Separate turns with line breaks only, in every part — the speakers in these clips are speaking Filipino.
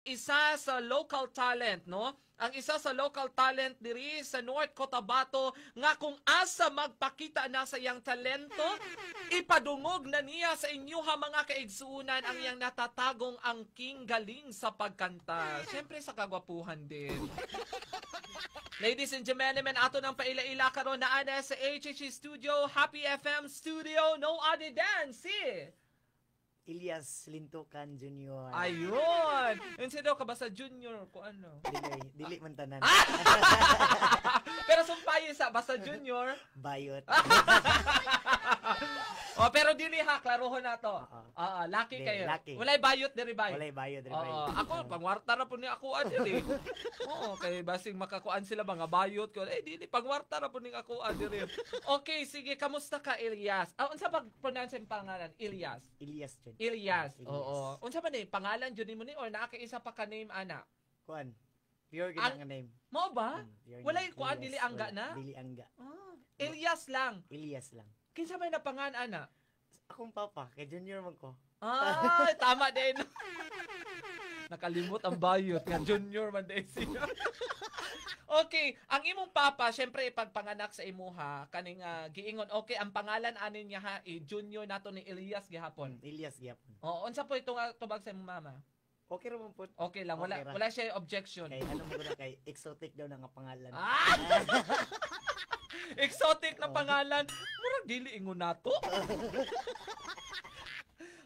isa sa local talent, no? Ang isa sa local talent diri sa North Cotabato nga kung asa magpakita na sa iyang talento, ipadungog na niya sa inyuha mga kaigsuunan ang iyang natatagong angking galing sa pagkanta. Siyempre sa kagwapuhan din. Ladies and gentlemen, ato nang paila-ila karon na ana sa HHC Studio, Happy FM Studio, no other than si
Elias Lintukan Jr.
ayun! Yun daw ka ba sa junior ko ano?
Dili man tanan.
Pero sumpayo sa basta junior.
Bayot.
Oh, pero dili ha, klarohon na to. Lucky kayo.
Lucky.
Walay bayot diri bay.
Walay bayot diri
Oo, ako pangwarta na po ni ako diri. Oo, kay basing makakuan sila mga bayot ko. Dili pangwarta na po ni ako diri. Okay, sige, kamusta ka Elias? Unsa pag pronounce ang pangalan? Elias.
Elias Jud.
Elias. Oo. Unsa man ni pangalan jud nimo ni or naa kay isa pa ka name ana?
Kuan. Pure gid ang name.
Mao ba? Walay kuan
Elias,
dili angga na?
Dili angga.
Elias lang.
Elias lang.
Kinsa may napangan ana?
Akong papa, kay Junior man ko.
Tama din. Nakalimot ang bayot nga junior man din siya. Okay, ang imong papa syempre ipagpanganak sa imuha kaning giingon okay ang pangalan anin niya ha junior nato ni Elias gihapon.
Elias gyapon.
Oo, unsa po itong tubag sa imong mama?
Okay ra man pud.
Okay lang,
Okay ra.
wala siya objection.
Kay ano mo na kay exotic daw na nga pangalan.
Exotic na pangalan. Murag dili ingon nato.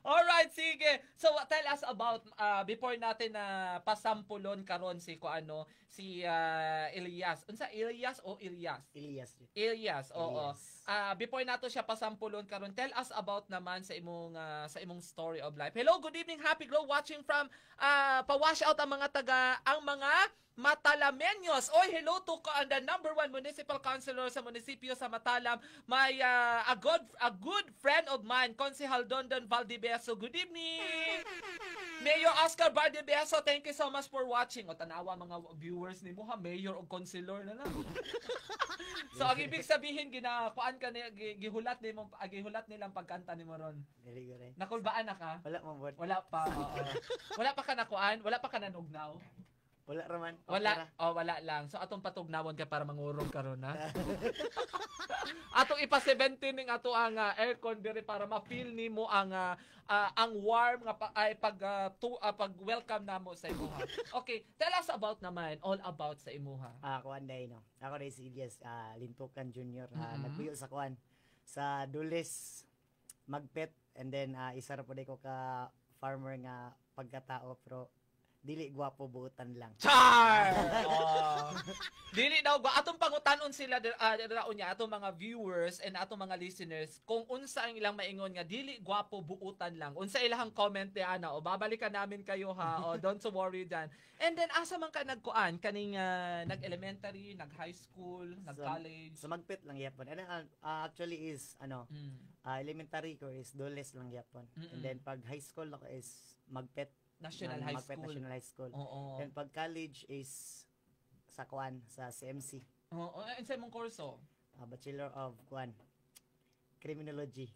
Alright, sige. So tell us about before natin na pasampulon karon si Elias. Unsa Elias o Elias?
Elias.
Oo. Before nato siya pasampulon karon, tell us about naman sa imong story of life. Hello, good evening, Happy Glow watching from pa-wash out ang mga Matalamenyos. Oy, hello to the number 1 municipal councilor sa munisipyo sa Matalam. May a good friend of mine, Konsehal Dondon Valdibeso. Good evening. Mayor Oscar Valdibeso, thank you so much for watching. O tanawa mga viewers nimo ha, mayor o councilor na lang. So ang ibig sabihin ginakuan ka gihulat nilang pagkanta nimo ron. Nakulbaan na ka?
Wala man bud.
Wala pa. Wala pa ka nakuan, wala pa ka nanugnaw.
Wala raman.
Wala lang. So atong patugnawon ka para mangurong karon ha. Atong ipa 17 ning ato ang aircon diri para ma-feel nimo ang warm nga pag welcome namo sa imuha. Okay, tell us about naman all about sa imuha.
Kuan day no. Ako day si Elias Lintukan Jr. Nagpuyo sa kuan sa Dulis Magpet and then isa ra po day ko ka farmer nga pagkatao pero dili gwapo buutan lang.
Char! Dili daw atong pangutanon sila niya atong mga viewers and atong mga listeners kung unsa ang ilang maingon nga dili gwapo buutan lang. Unsa ilang comment ni ana o babalikan namin kayo ha o don't so worry dan. And then asa man ka nagkuan kaning nag-elementary, nag-high school, nag-college.
Sa Magpet lang yapon. Actually is elementary ko is Dulis lang yapon. And then pag high school ako is Magpet
National High
Magpet
School.
National High School.
Oo.
And pag college is sa kuan sa CMC.
Oo, sa imong kurso.
Bachelor of kuan Criminology.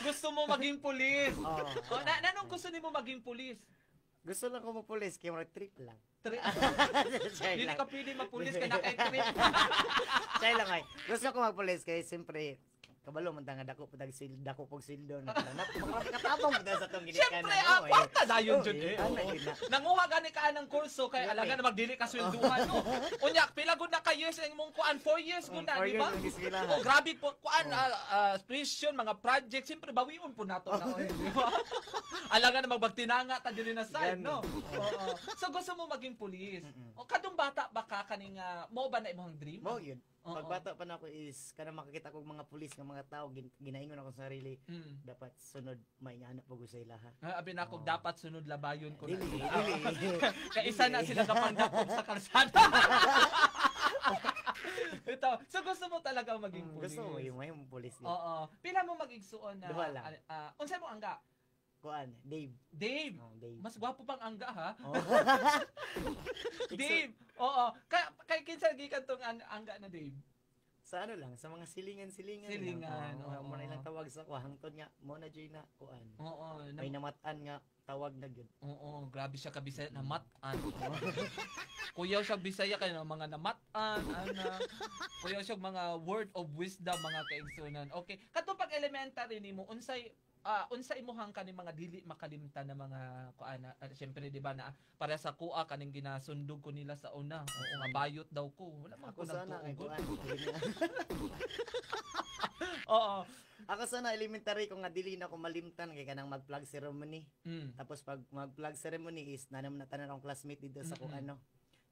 Gusto mo maging pulis?
Oo.
Nanong gusto nimo maging pulis?
Gusto lang ko mapulis kaya mag trip lang.
Dili ka pili magpulis ka na kay trip.
Say lang ay. Gusto ko magpulis kay siyempre kabalo man tanga dako pag dako pog sildo na katabang mo sa tong ginikanan.
Siyempre, kwarta dayon jud nanguha gani ka ng kurso kay alaga na magdili ka swelduhan no. Unya pila gud na ka years ang imong kuan 4 years gud na di ba? Grabe po kuan tuition mga project siyempre bawion po nato na di ba? Alaga na magbagtinanga ta diri na side no. Oo. So gusto mo maging pulis. O kadung bata ba ka kaning mo ba na imong dream?
Mo yun. Pagbata pa na ako is kana makakita ko mga pulis nga mga tao ginaingon ako sa sarili dapat sunod maingaana pag sa ilaha.
Abi na ako dapat sunod labayon ko
dili.
Kaya isa na sila kapanggap sa kalsada. Ito, so gusto mo talaga maging pulis.
Gusto mo yung pulis.
Oo. Pila mo mag-igsuon na unsay mo angga?
Kuan, Dave.
Dave. Mas gwapo pang angga ha.
Oh.
Dave. Oo. Kay kinsa gikan tong angga na Dave?
Sa ano lang, sa mga silingan-silingan.
Silingan,
Oo,
oo.
mo na ilang tawag sa ko hangtod nga mo na joy na kuan.
Oo,
May namatan nga tawag na gyud.
oo, grabe siya ka Bisaya na matan. Kuya siya Bisaya kay na mga namatan ana. Kuya siya mga word of wisdom mga kaigsunan. Okay, kadto pag elementary nimo unsa imuhang kaning mga dili makalimtan na mga kuana syempre di ba na para sa kuha kaning ginasundog ko nila sa una. Oo nga bayot daw ko. Wala man ko
Ako sana kay
nagtuon.
kuan.
Oo.
Ako sana elementary ko nga dili na ko malimtan kay kanang mag-flag ceremony.
Mm.
Tapos pag mag-flag ceremony is nanam na tanan akong classmate dito sa kung
Mm-mm.
ano.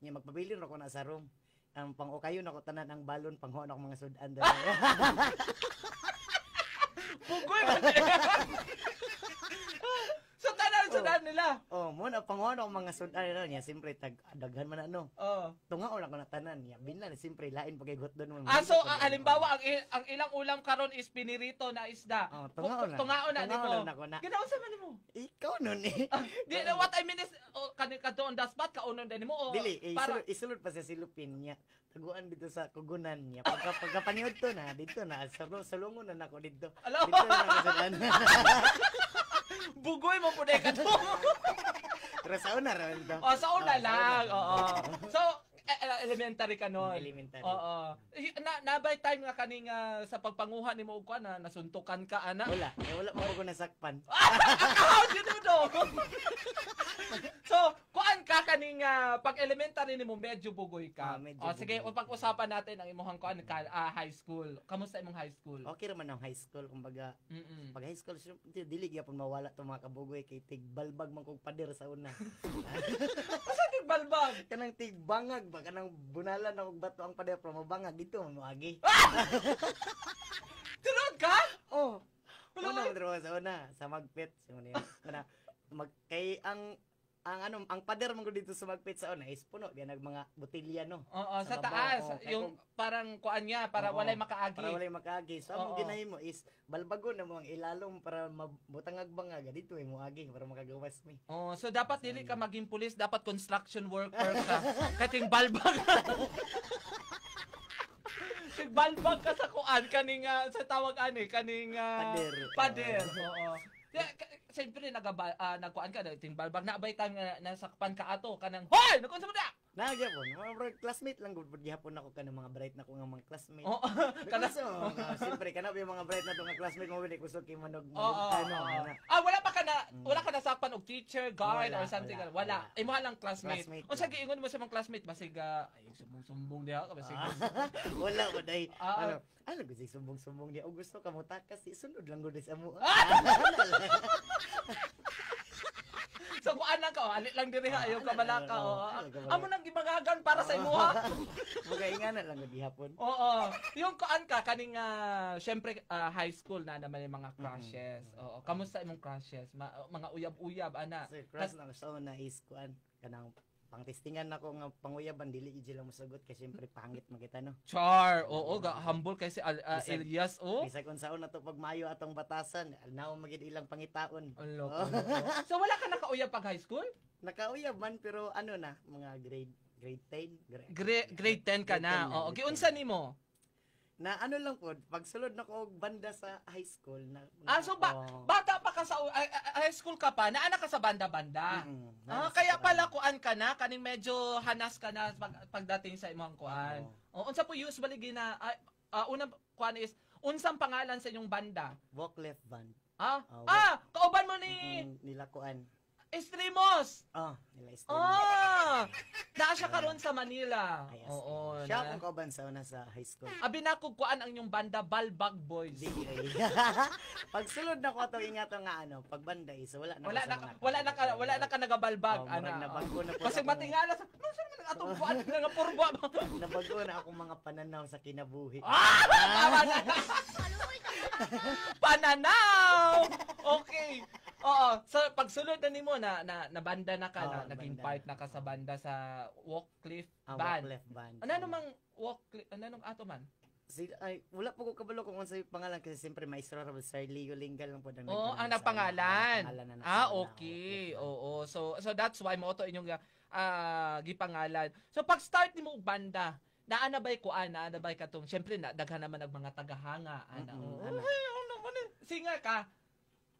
Nya magpabilin ako na sa room. Ang pang-ukayon ako tanan ang balon panghuon ako mga sudan doon.
Pugoy man. So tanan nila.
Oh, mo na panghuon ako mga sudan niya. Siyempre daghan man ano.
Oh.
Tungaon ako na tanan niya. Binlan siyempre lain pagigot doon.
So halimbawa ang ilang ulam karon is pinirito na isda.
Oh, tungaon na.
Tungaon na nimo.
Tungaon na ako na.
Ginaon sa man nimo?
Ikaw nun eh.
Di what I mean is kaning kadto on the spot kaunon din mo.
Dili,
para
isulod pa sa silupin niya. Taguan dito sa kugunan niya. Pagkapaniod to na, dito na. Salungon na nako dito.
Alam
Dito na ako sa daan.
bugoy mo pud ka to.
Pero sa una rin to.
Sa una lang. Oo. So elementary ka noon.
Elementary.
Oo. Nabay time nga kaning sa pagpanguha nimo og kuan na nasuntukan ka ana.
Wala. Wala mo ko nasakpan.
How you do? So, kuan ka kaning pag elementary nimo medyo bugoy ka.
Medyo
Sige,
bugoy.
pag-usapan natin ang imong kuan high school. Kamusta imong high school?
Okay raman ang high school. Kumbaga,
Mm.
pag high school, dili gyapon mawala to mga kabugoy kay tigbalbag man kog pader sa una.
Asa di balbag?
Kanang tigbangag ba? Kanang bunalan na og bato ang pader pero mabangag dito mo agi.
Tunod ka?
Oh.
Wala
Una
ka-
mo dito sa una sa magpit simon niya. Kay ang pader man ko dito sa magpit sa una is puno diyan nag mga botelya no.
Oo, sa
Sa babaw,
taas.
kay
Yung parang kuan niya para
Oo,
walay makaagi.
para walay makaagi. So
Oo.
ang ginahimo is balbagon na mo ang ilalom para mabutangag bangag dito mo agi para makagawas mi.
Oh, so dapat dili ka maging pulis, dapat construction worker ka. Kating balbag. Sig balbag ka sa kuan kaning sa tawag ani kaning
Pader.
pader. Oo. Siyempre nagkuan ka ting balbag na abay tang nasakpan ka ato kanang hoy nakunsa mo da.
Nagyapon, mga bro, classmate lang gud gihapon ako kanang mga bright na ko nga mga classmate.
Oo.
Kana so, siyempre kana yung mga bright na to nga classmate mo wala kusog kay manog
Oo.
ano.
Wala ka nasakpan og teacher, guard
Wala,
or something.
wala,
Wala.
wala.
Imo lang classmate.
Classmate
Unsa
lang.
giingon mo sa mga classmate basig ay sumbong diha ka basig.
Wala mo dai.
Ah,
Ano gusto sumbong-sumbong niya. O gusto ka mo takas, sunod lang gud sa mo.
So kuan lang ka, alit lang diri ha, ayaw ka malaka.
ayaw ka malaka.
Amo nang gibangagan para sa imo ha.
Mga ingana lang gud gihapon.
Oo. Yung kuan ka kaning syempre high school na naman yung mga crushes. Oo. Kamusta imong crushes? Mga uyab-uyab ana.
So, cross na gusto na is kuan kanang pangtestingan nako nga panguyaban dili gid sila mosagot kay syempre pangit makita no.
Char. Oo, humble kay si
Bisag-
Elias oh.
Bisag unsaon na to pag maayo atong batasan, alnaw magid ilang pangitaon.
Loko,
Oh.
loko. So wala ka nakauyab pag high school?
Nakauyab man pero ano na, mga grade 10,
Grade 10 ka na.
Grade 10
Oo,
grade
giunsa
10.
nimo?
Na ano lang po, pagsulod na ko og banda sa high school na.
So bata pa ka sa high school ka pa, naana ka sa banda-banda. Kaya pala kuan ka na, kaning medyo hanas ka na pagdating sa imong kuan. Unsa po usually unang kuan is unsang pangalan sa inyong banda?
Walk left band.
Kauban mo ni
Nila kuan.
Estremos.
Nila stream.
Naa siya karon sa Manila.
Ay,
Oo.
Siya akong kauban sa una sa high school.
Abinakog kuan ang inyong banda Balbag Boys.
Di ay. Pagsulod na ko ato ingato nga ano, pagbanda is wala na.
Wala na ka nagabalbag ana.
Nabago na po.
Kasi matingala sa no saan man atong kuan nga purbo.
Nabago na akong mga pananaw sa kinabuhi.
Tama na. Pananaw. Okay. Oo, so pagsulod na nimo na banda na ka na naging
banda.
part na ka sa banda sa Walkcliff
Walk
Band.
left band.
Ano namang Walkcliff, ano nung ato man?
Wala po ko kabalo kung ano yung pangalan kasi siyempre maestro Robert Sir Leo Lingal lang po.
Oo, ang nagpangalan. Okay. Oo. So that's why mo to inyong gipangalan. So pag start nimo og banda, Naa na ba'y kuan, naa na ba'y katong, syempre na daghan naman ang mga tagahanga ana.
Ana.
Ay, ano man singer ka.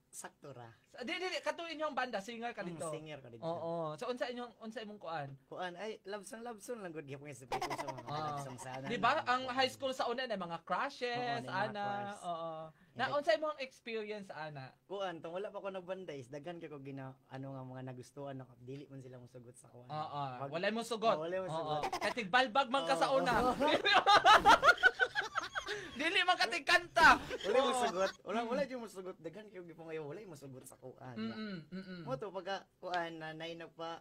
Sakto ra.
Di katong inyong banda singer ka dito.
Singer ko dito.
Oo. So unsa imong kuan?
Kuan ay love song lang gud gyapon sa people sa mga
Ah.
love song sana.
Di ba ang high school sa una na mga crushes,
Oo, na yung mga
ana.
crush.
Oo.
And
Na unsa imong experience ana?
Kuan tong wala pa ko nagbanda is daghan kay ko ano nga mga nagustuhan ako dili man sila mosugot sa kuan.
Oo.
Wag-
Walay mo sugot.
Oo, walay mo sugot.
Katig balbag man ka sa
Oo.
una. Dili man katig kanta.
Wala mo
Oo.
sugot. Wala jud mo sugot daghan kay gipon ngayon wala mo sugot sa kuan.
Mm.
Mo to pagka kuan na nay nagpa